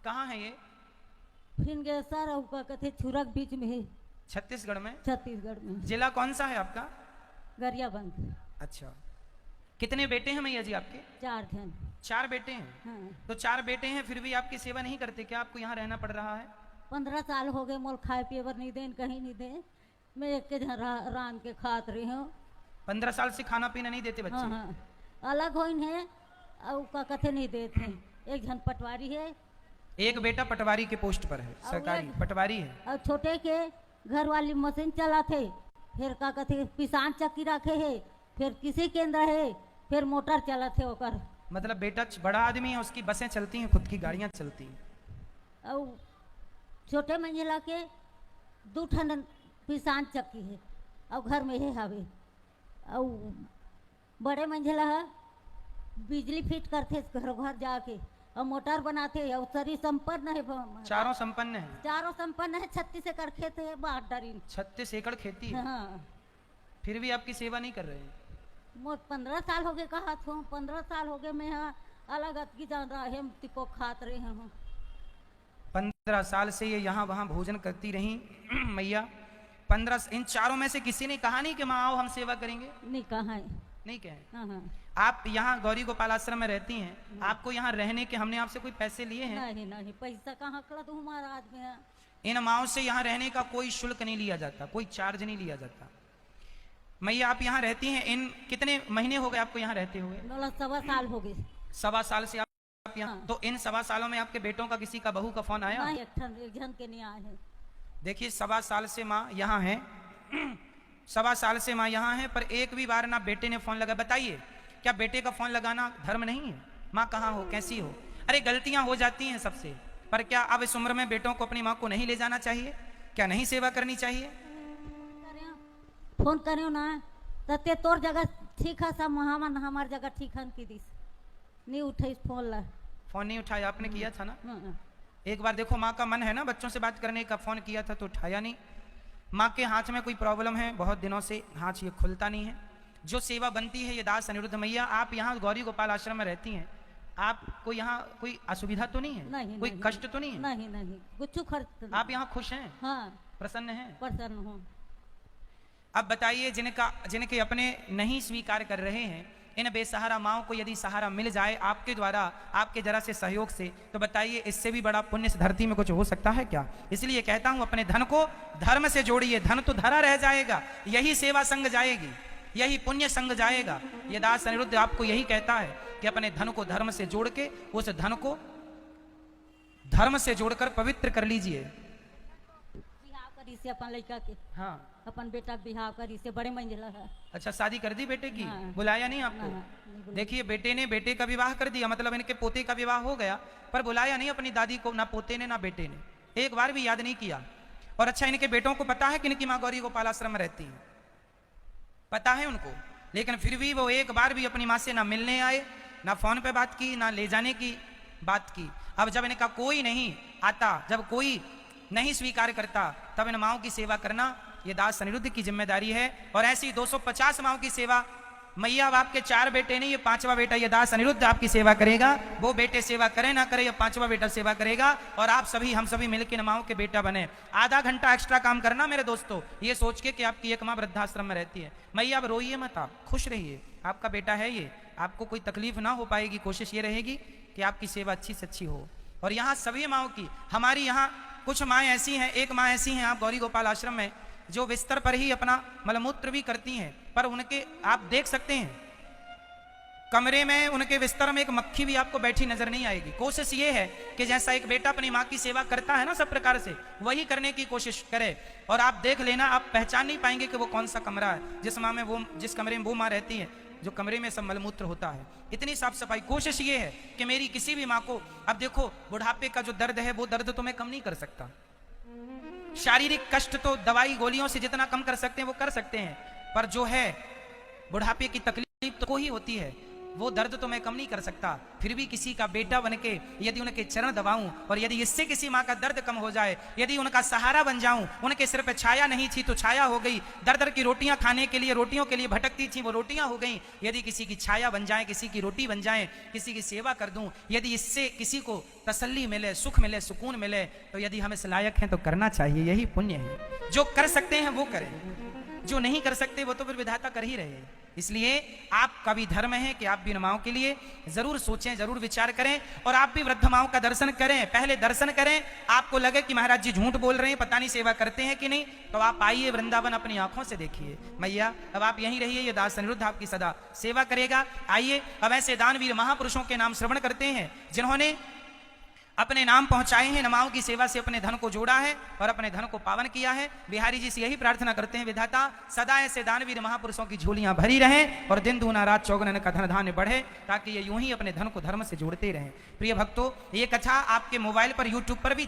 कहाँ है ये? फिर गए सर और का कहते छुरक बीच में है। छत्तीसगढ़ में? छत्तीसगढ़ में। जिला कौन सा है आपका? गरियाबंद। अच्छा, कितने बेटे हैं मैया जी आपके? 4 जन। 4 बेटे हैं? हाँ। तो 4 बेटे हैं फिर भी आपकी सेवा नहीं करते क्या? आपको यहाँ रहना पड़ रहा है? 15 साल हो गए मोल खाए पिए बर नहीं देन कहीं नहीं दे। मैं एक के जहाँ रान के खात रही हूँ। 15 साल से खाना पीना नहीं देते बच्चे? हाँ हाँ, अलग हो है और का कथे नहीं देते। एक जन पटवारी है। एक बेटा पटवारी के पोस्ट पर है, सरकारी पटवारी है। और छोटे के घर वाली मशीन चला थे। फिर का कहते किसान चक्की रखे है। फिर किसी केंद्र है। फिर मोटर चला थे ओकर। मतलब बेटा बड़ा आदमी है, उसकी बसें चलती हैं, खुद की गाड़ियां चलती हैं। और छोटे मंजिला के 2 ठन किसान चक्की है और घर में है हवे। और बड़े मंजिला है बिजली फिट करते घर घर जाके और मोटर बनाते और सरी संपन्न है। चारों संपन्न है? चारों संपन्न है। 36 एकड़ खेत है बाहर डरी। 36 एकड़ खेती है? हाँ। फिर भी आपकी सेवा नहीं कर रहे हैं? मोर 15 साल हो गए कहा था। 15 साल हो गए मैं यहाँ अलग अतकी जान रहा है तिको खात रहे हैं। 15 साल से ये यहाँ वहाँ भोजन करती रही मैया। 15 इन चारों में से किसी ने कहा नहीं कि माँ आओ हम सेवा करेंगे? नहीं कहा है। नहीं कहे? हाँ हाँ। आप यहाँ गौरी गोपाल आश्रम में रहती हैं, आपको यहाँ रहने के हमने आपसे कोई पैसे लिए हैं? नहीं नहीं, पैसा कहाँ कड़ा तू महाराज में। इन माओं से यहाँ रहने का कोई शुल्क नहीं लिया जाता, कोई चार्ज नहीं लिया जाता। मैया आप यहाँ रहती हैं, इन कितने महीने हो गए आपको यहाँ रहते हुए? 1.25 साल हो गए। 1.25 साल से आप यहाँ? हाँ। तो इन 1.25 सालों में आपके बेटों का किसी का बहू का फोन आया? नहीं, एक जन के नहीं आए हैं। देखिए 1.25 साल से माँ यहाँ है 1.25 साल से माँ यहाँ है, पर एक भी बार ना बेटे ने फोन लगा। बताइए क्या बेटे का फोन लगाना धर्म नहीं है? माँ कहाँ हो, कैसी हो? अरे गलतियां हो जाती हैं सबसे, पर क्या अब इस उम्र में बेटों को अपनी माँ को नहीं ले जाना चाहिए? क्या नहीं सेवा करनी चाहिए? फोन करियो ना तते तोर जगह ठीक है सब हमार जगह ठीक है की दिस नहीं उठे फोन ला। फोन नहीं उठाया? आपने किया था ना हाँ। एक बार। देखो माँ का मन है ना बच्चों से बात करने का, फोन किया था तो उठाया नहीं। माँ के हाथ में कोई प्रॉब्लम है, बहुत दिनों से हाथ ये खुलता नहीं है। जो सेवा बनती है ये दास अनिरुद्ध मैया, आप यहाँ गौरी गोपाल आश्रम में रहती हैं, आपको यहाँ कोई असुविधा तो नहीं है? नहीं, कोई नहीं, कष्ट तो नहीं है? नहीं नहीं, कुछ खर्च। आप यहाँ खुश हैं? हाँ, प्रसन्न हैं? प्रसन्न हूँ। अब बताइए जिनके अपने नहीं स्वीकार कर रहे हैं, इन बेसहारा माओं को यदि सहारा मिल जाए आपके द्वारा, आपके जरा से सहयोग से, तो बताइए इससे भी बड़ा पुण्य इस धरती में कुछ हो सकता है क्या? इसलिए कहता हूं अपने धन को धर्म से जोड़िए। धन तो धरा रह जाएगा, यही सेवा संग जाएगी, यही पुण्य संग जाएगा। ये दास अनिरुद्ध आपको यही कहता है कि अपने धन को धर्म से जोड़ के उस धन को धर्म से जोड़कर पवित्र कर लीजिए। बिहाव करी से अपन लड़का के। हाँ, अपन बेटा बिहाव करी से बड़े मंजिला है। अच्छा शादी कर दी बेटे की? हाँ। बुलाया नहीं आपको? हाँ। देखिए बेटे ने बेटे का विवाह कर दिया, मतलब इनके पोते का विवाह हो गया, पर बुलाया नहीं अपनी दादी को, ना पोते ने ना बेटे ने, एक बार भी याद नहीं किया। और अच्छा इनके बेटों को पता है कि इनकी माँ गौरी गोपाल आश्रम में रहती है? पता है उनको, लेकिन फिर भी वो एक बार भी अपनी माँ से ना मिलने आए, ना फोन पे बात की, ना ले जाने की बात की। अब जब इनका कोई नहीं आता, जब कोई नहीं स्वीकार करता, तब इन माओं की सेवा करना ये दास अनिरुद्ध की जिम्मेदारी है। और ऐसी 250 माओं की सेवा मैया, अब आपके 4 बेटे नहीं, ये 5वां बेटा ये दास अनिरुद्ध आपकी सेवा करेगा। वो बेटे सेवा करे ना करे, ये 5वां बेटा सेवा करेगा। और आप सभी हम सभी मिलकर इन माओं के बेटा बने। आधा घंटा एक्स्ट्रा काम करना मेरे दोस्तों, ये सोच के कि आपकी एक माँ वृद्धाश्रम में रहती है। मैया अब रोइए मत, आप खुश रहिए, आपका बेटा है ये, आपको कोई तकलीफ ना हो पाएगी। कोशिश ये रहेगी कि आपकी सेवा अच्छी से अच्छी हो। और यहाँ सभी माओं की, हमारी यहाँ कुछ माएँ ऐसी हैं, एक माँ ऐसी हैं आप गौरी गोपाल आश्रम में, जो बिस्तर पर ही अपना मलमूत्र भी करती हैं, पर उनके आप देख सकते हैं कमरे में उनके बिस्तर में एक मक्खी भी आपको बैठी नजर नहीं आएगी। कोशिश ये है कि जैसा एक बेटा अपनी माँ की सेवा करता है ना सब प्रकार से, वही करने की कोशिश करे। और आप देख लेना, आप पहचान नहीं पाएंगे कि वो कौन सा कमरा है जिस माँ में वो, जिस कमरे में वो माँ रहती है, जो कमरे में सब मलमूत्र होता है। इतनी साफ सफाई। कोशिश ये है कि मेरी किसी भी माँ को, अब देखो बुढ़ापे का जो दर्द है वो दर्द तो मैं कम नहीं कर सकता, शारीरिक कष्ट तो दवाई गोलियों से जितना कम कर सकते हैं वो कर सकते हैं, पर जो है बुढ़ापे की तकलीफ तो को ही होती है। वो दर्द तो मैं कम नहीं कर सकता, फिर भी किसी का बेटा बनके यदि उनके चरण दबाऊं और यदि इससे किसी माँ का दर्द कम हो जाए, यदि उनका सहारा बन जाऊं, उनके सिर पे छाया नहीं थी तो छाया हो गई, दर दर की रोटियां खाने के लिए रोटियों के लिए भटकती थी वो रोटियां हो गई, यदि किसी की छाया बन जाए, किसी की रोटी बन जाए, किसी की सेवा कर दूं, यदि इससे किसी को तसल्ली मिले, सुख मिले, सुकून मिले, तो यदि हम इस लायक हैं तो करना चाहिए, यही पुण्य है। जो कर सकते हैं वो करें, जो नहीं कर सकते वो तो फिर विधाता कर ही रहे हैं। इसलिए आपका भी धर्म है कि आप भी माओं के लिए जरूर सोचें, जरूर विचार करें और आप भी वृद्ध माओं का दर्शन करें। पहले दर्शन करें, आपको लगे कि महाराज जी झूठ बोल रहे हैं, पता नहीं सेवा करते हैं कि नहीं, तो आप आइए वृंदावन, अपनी आंखों से देखिए। मैया अब आप यहीं रहिए, ये दास अनिरुद्ध आपकी सदा सेवा करेगा। आइए अब ऐसे दानवीर महापुरुषों के नाम श्रवण करते हैं जिन्होंने अपने नाम पहुंचाए हैं, नमाओं की सेवा से अपने धन को जोड़ा है और अपने धन को पावन किया है। बिहारी जी से यही प्रार्थना करते हैं, विधाता सदा ऐसे दानवीर महापुरुषों की झोलियां भरी रहें और दिन दूना रात चौगुना का धन धान्य बढ़े, ताकि ये यूं ही अपने धन को धर्म से जोड़ते रहें। प्रिय भक्तों, ये कथा आपके मोबाइल पर यूट्यूब पर भी